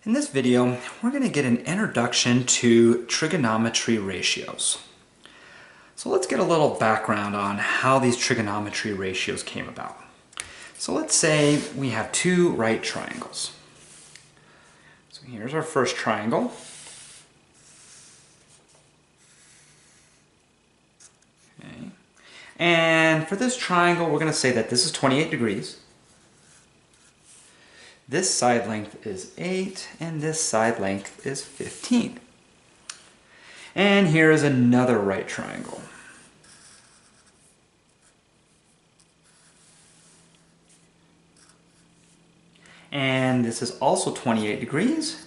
In this video, we're going to get an introduction to trigonometry ratios. So let's get a little background on how these trigonometry ratios came about. So let's say we have two right triangles. So here's our first triangle. Okay. And for this triangle, we're going to say that this is 28 degrees. This side length is 8, and this side length is 15. And here is another right triangle. And this is also 28 degrees.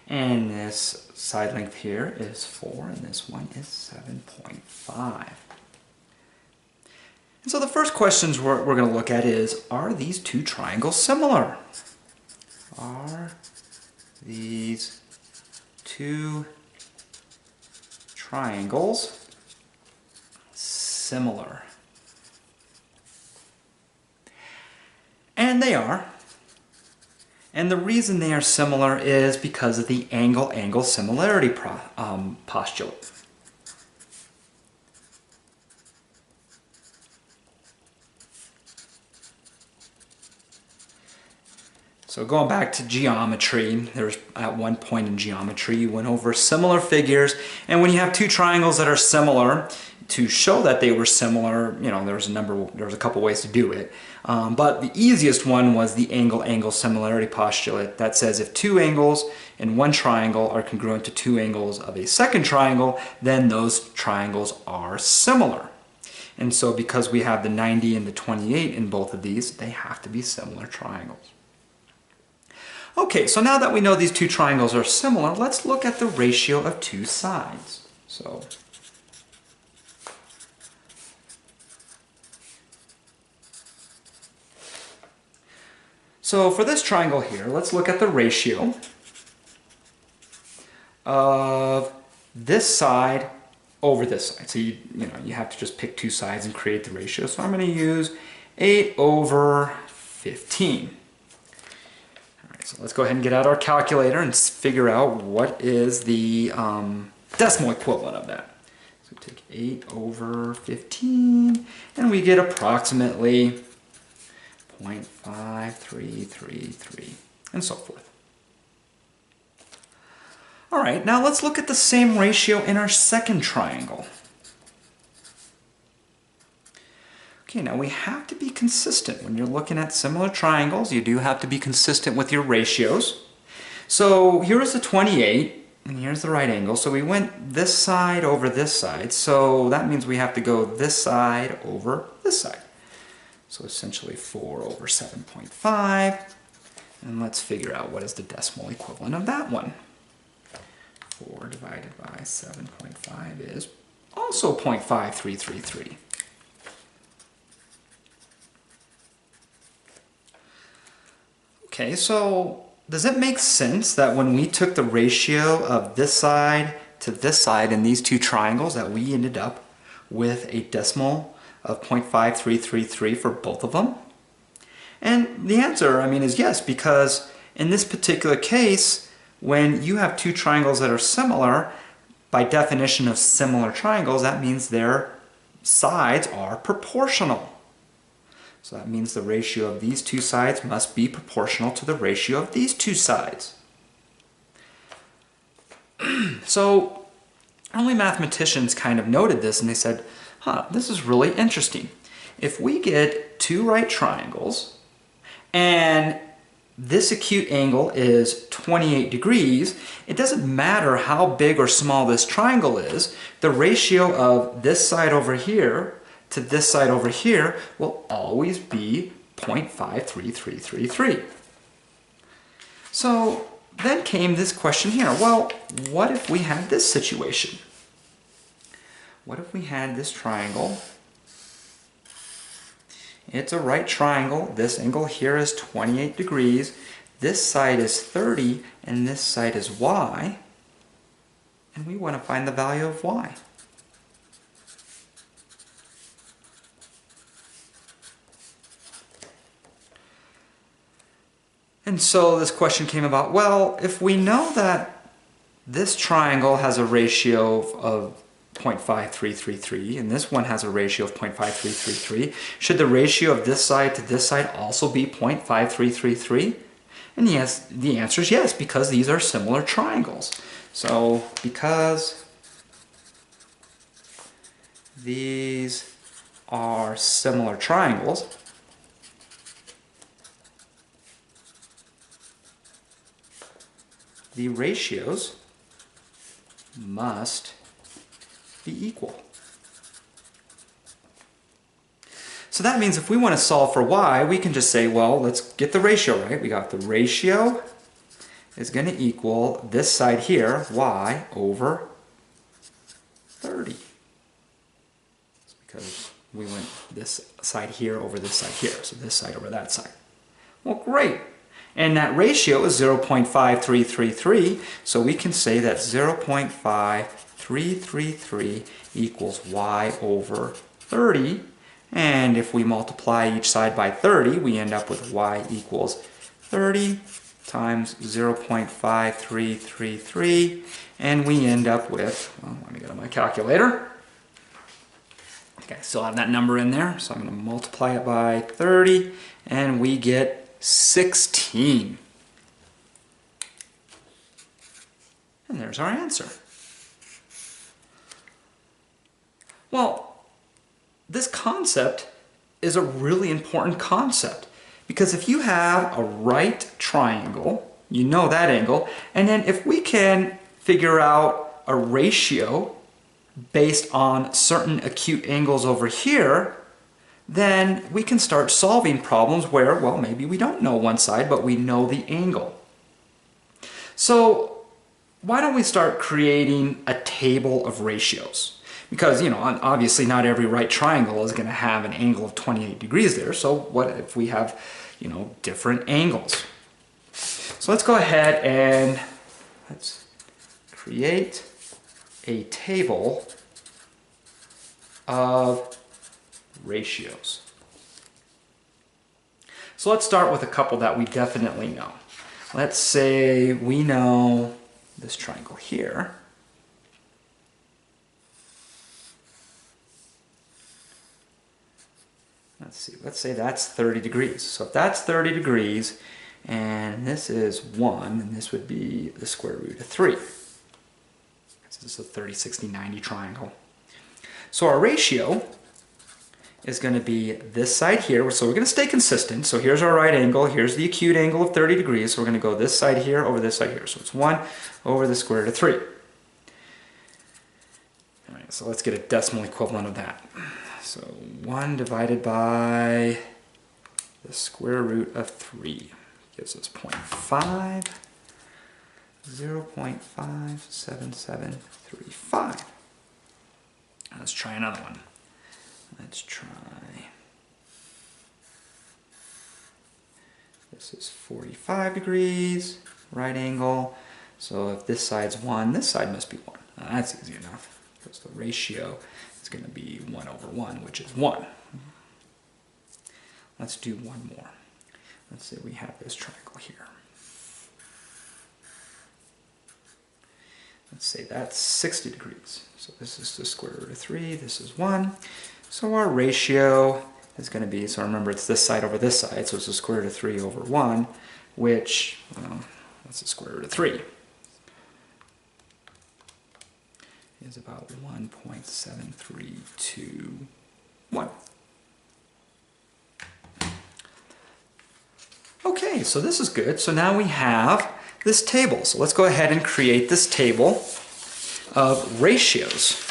And this side length here is 4, and this one is 7.5. And so the first questions we're going to look at is, are these two triangles similar? Are these two triangles similar? And they are. And the reason they are similar is because of the angle-angle similarity postulate. So going back to geometry, there's at one point in geometry you went over similar figures, and when you have two triangles that are similar, to show that they were similar, you know, there's a couple ways to do it. But the easiest one was the angle-angle similarity postulate that says if two angles in one triangle are congruent to two angles of a second triangle, then those triangles are similar. And so because we have the 90 and the 28 in both of these, they have to be similar triangles. Okay, so now that we know these two triangles are similar, let's look at the ratio of two sides. So for this triangle here, let's look at the ratio of this side over this side. So you have to just pick two sides and create the ratio. So I'm going to use 8 over 15. All right, so let's go ahead and get out our calculator and figure out what is the decimal equivalent of that. So take 8 over 15, and we get approximately 0.5333, and so forth. All right, now let's look at the same ratio in our second triangle. Okay, now we have to be consistent. When you're looking at similar triangles, you do have to be consistent with your ratios. So here's the 28, and here's the right angle. So we went this side over this side, so that means we have to go this side over this side. So essentially 4 over 7.5, and let's figure out what is the decimal equivalent of that one. 4 divided by 7.5 is also 0.5333. Okay, so does it make sense that when we took the ratio of this side to this side in these two triangles that we ended up with a decimal of 0.5333 for both of them? And the answer, is yes, because in this particular case, when you have two triangles that are similar, by definition of similar triangles, that means their sides are proportional. So that means the ratio of these two sides must be proportional to the ratio of these two sides. So early mathematicians kind of noted this, and they said, this is really interesting. If we get two right triangles and this acute angle is 28 degrees, it doesn't matter how big or small this triangle is, the ratio of this side over here to this side over here will always be 0.53333. So then came this question here. Well, what if we had this situation? What if we had this triangle? It's a right triangle. This angle here is 28 degrees. This side is 30, and this side is y. And we want to find the value of y. And so this question came about, well, if we know that this triangle has a ratio of 0.5333 and this one has a ratio of 0.5333, should the ratio of this side to this side also be 0.5333? And yes, the answer is yes, because these are similar triangles. So because these are similar triangles, the ratios must be equal. So that means if we want to solve for y, we can just say, well, let's get the ratio right. We got the ratio is going to equal this side here, y over 30. It's because we went this side here over this side here, so this side over that side. Well, great. And that ratio is 0.5333, so we can say that 0.5333 equals y over 30. And if we multiply each side by 30, we end up with y equals 30 times 0.5333, and we end up with, well, let me go to my calculator. Okay, I still have that number in there, so I'm going to multiply it by 30, and we get 16. And there's our answer. Well, this concept is a really important concept because if you have a right triangle, you know that angle, and then if we can figure out a ratio based on certain acute angles over here, then we can start solving problems where, well, maybe we don't know one side, but we know the angle. So why don't we start creating a table of ratios? Because, you know, obviously not every right triangle is going to have an angle of 28 degrees there. So what if we have, you know, different angles? So let's go ahead and let's create a table of ratios. So let's start with a couple that we definitely know. Let's say we know this triangle here. Let's see, let's say that's 30 degrees. So if that's 30 degrees and this is 1, then this would be the square root of 3. This is a 30, 60, 90 triangle. So our ratio is going to be this side here. So we're going to stay consistent. So here's our right angle. Here's the acute angle of 30 degrees. So we're going to go this side here over this side here. So it's 1 over the square root of 3. All right, so let's get a decimal equivalent of that. So 1 divided by the square root of 3 gives us 0.5, 0.57735. Let's try another one. Let's try, this is 45 degrees, right angle. So if this side's 1, this side must be 1. That's easy enough, because the ratio is going to be 1 over 1, which is 1. Let's do one more. Let's say we have this triangle here. Let's say that's 60 degrees. So this is the square root of 3, this is 1. So our ratio is going to be, so remember it's this side over this side, so it's the square root of 3 over 1, which, well, that's the square root of 3. Is about 1.7321. Okay, so this is good. So now we have this table. So let's go ahead and create this table of ratios.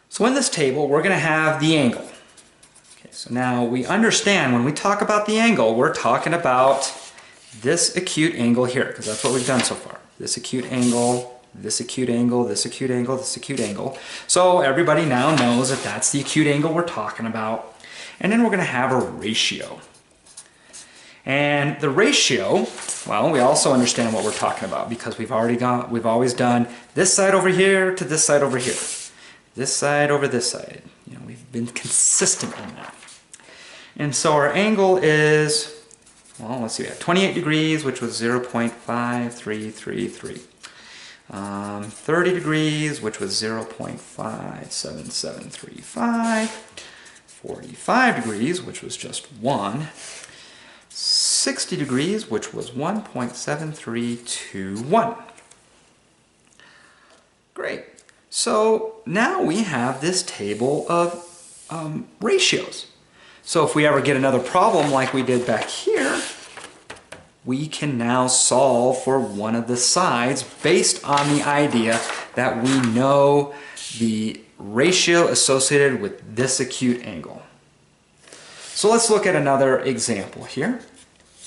So in this table, we're going to have the angle. Okay, so now we understand when we talk about the angle, we're talking about this acute angle here, because that's what we've done so far. This acute angle, this acute angle, this acute angle, this acute angle. So everybody now knows that that's the acute angle we're talking about. And then we're going to have a ratio. And the ratio, well, we also understand what we're talking about because we've always done this side over here to this side over here. This side over this side. You know, we've been consistent in that. And so our angle is, well, let's see, we had 28 degrees, which was 0.5333. 30 degrees, which was 0.57735. 45 degrees, which was just 1. 60 degrees, which was 1.7321. Great. So now we have this table of ratios. So if we ever get another problem like we did back here, we can now solve for one of the sides based on the idea that we know the ratio associated with this acute angle. So let's look at another example here.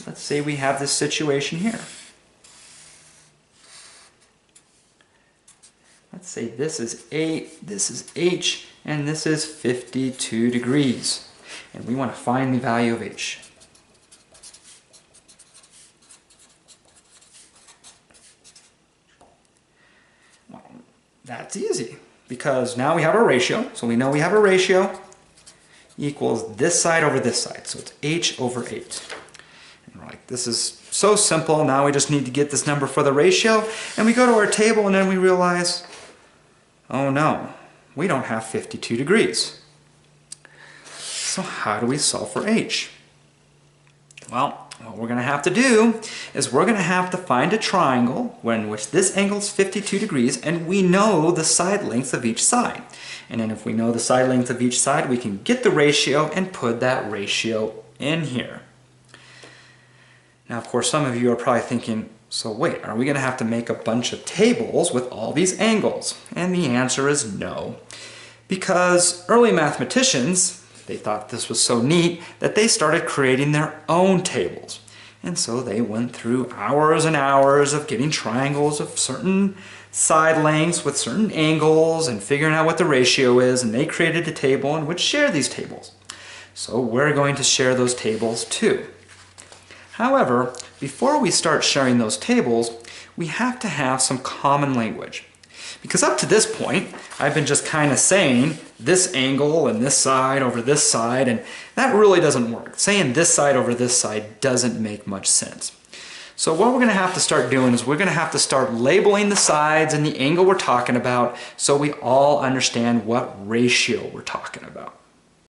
Let's say we have this situation here. Let's say this is this is H, and this is 52 degrees. And we want to find the value of H. Well, that's easy, because now we have a ratio, so we know we have a ratio equals this side over this side, so it's H over 8. And we're like, this is so simple, now we just need to get this number for the ratio, and we go to our table and then we realize, oh no, we don't have 52 degrees. So how do we solve for H? Well, what we're going to have to do is we're going to have to find a triangle in which this angle is 52 degrees and we know the side lengths of each side. And then if we know the side length of each side, we can get the ratio and put that ratio in here. Now, of course, some of you are probably thinking, so wait, are we going to have to make a bunch of tables with all these angles? And the answer is no. Because early mathematicians, they thought this was so neat that they started creating their own tables. And so they went through hours and hours of getting triangles of certain side lengths with certain angles and figuring out what the ratio is, and they created a table and would share these tables. So we're going to share those tables too. However, before we start sharing those tables, we have to have some common language. Because up to this point, I've been just kind of saying this angle and this side over this side, and that really doesn't work. Saying this side over this side doesn't make much sense. So what we're going to have to start doing is we're going to have to start labeling the sides and the angle we're talking about so we all understand what ratio we're talking about.